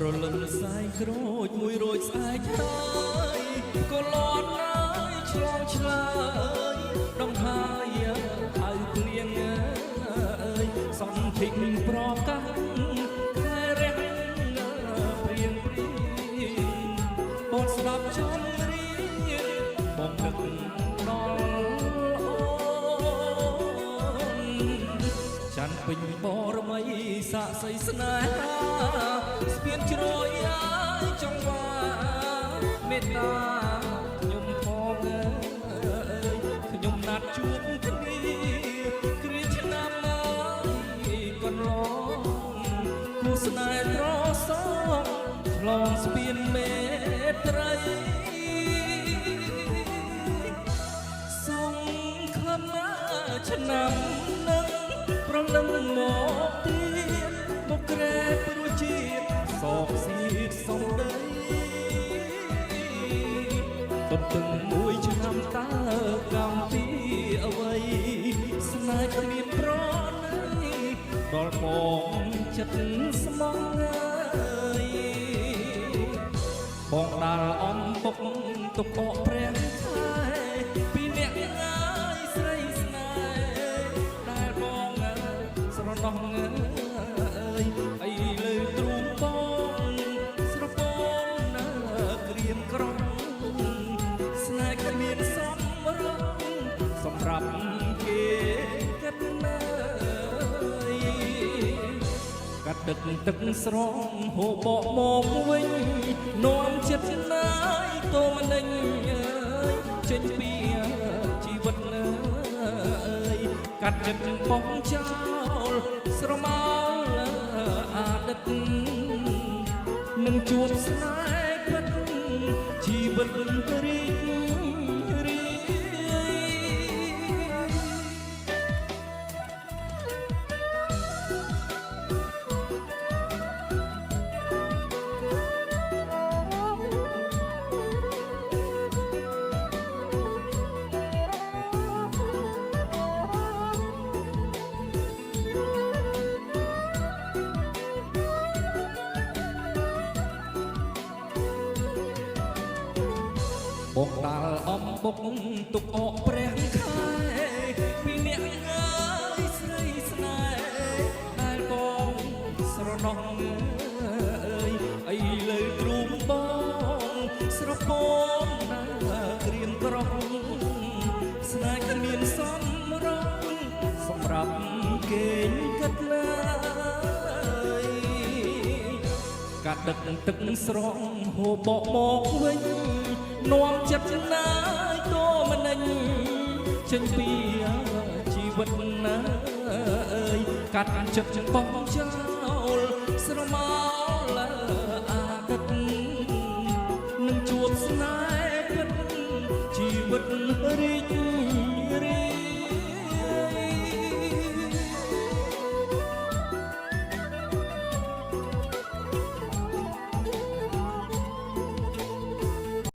រលឹមសាយក្រូចមួយរួចស្អែកហើយក៏លន់ហើយឆ្លងឆ្លើយដងហើយហៅភ្លៀងសន្ធិប្រកាសខែរះព្រៀងព្រៀងបងស្ដាប់ចំរៀងបងនឹកដល់អូនច័ន្ទពេញបរមីសាក់សីស្នេហាស្ពានជ្រោយហើយចង្វាមេត្តាខ្ញុំផងខ្ញុំណាត់ជួបគ្នាគ្រាឆ្នាំហើយកន្លងគូស្នេហ៍ត្រសងឆ្លងស្ពានមេត្រីសុំខំឆ្នាំនឹងប្រលឹងមកទៀតមកក្រែព្រោះជាតិសោកសៀតសំដីទន្ទឹងមួយឆ្នាំតើកម្មពីអ្វីស្នេហ៍គ្មានប្រណីដល់បងចិត្តស្មងហើយបងដាល់អំពុកទុកអកព្រះខែពីអ្នកងាយស្រីស្នេហ៍ដែលបងស្រណោះអីលើទ្រូងបងស្រពងណាក្រៀមក្រំស្នេហ៍គ្មានសម្រងសម្រាប់គេកាត់ណាយកាត់ដឹកទឹកស្រងហូបបកមកវិញនាំចិត្តណាយតមនិញចេញពីជីវិតកាត់ចិត្តបងចោលស្រមោលអាដិតនឹងជួបស្នេហ៍ពិតជីវិតរីករាយបងដាល់អំបុកទុកអកព្រះខែពីអ្នកងាយស្រីស្នេហ៍ដែលបងស្រណោះអីលើទ្រូងបងស្រពងណាក្រៀមក្រំស្នេហ៍គ្មានសម្រងសម្រាប់គេកាត់ឡើយកាត់ដឹកទឹកស្រងហូបបកមកវិញនាំចិត្តណាយតមនិញចេញពីជីវិតណាកាត់ចិត្តបងចោលស្រមោលអា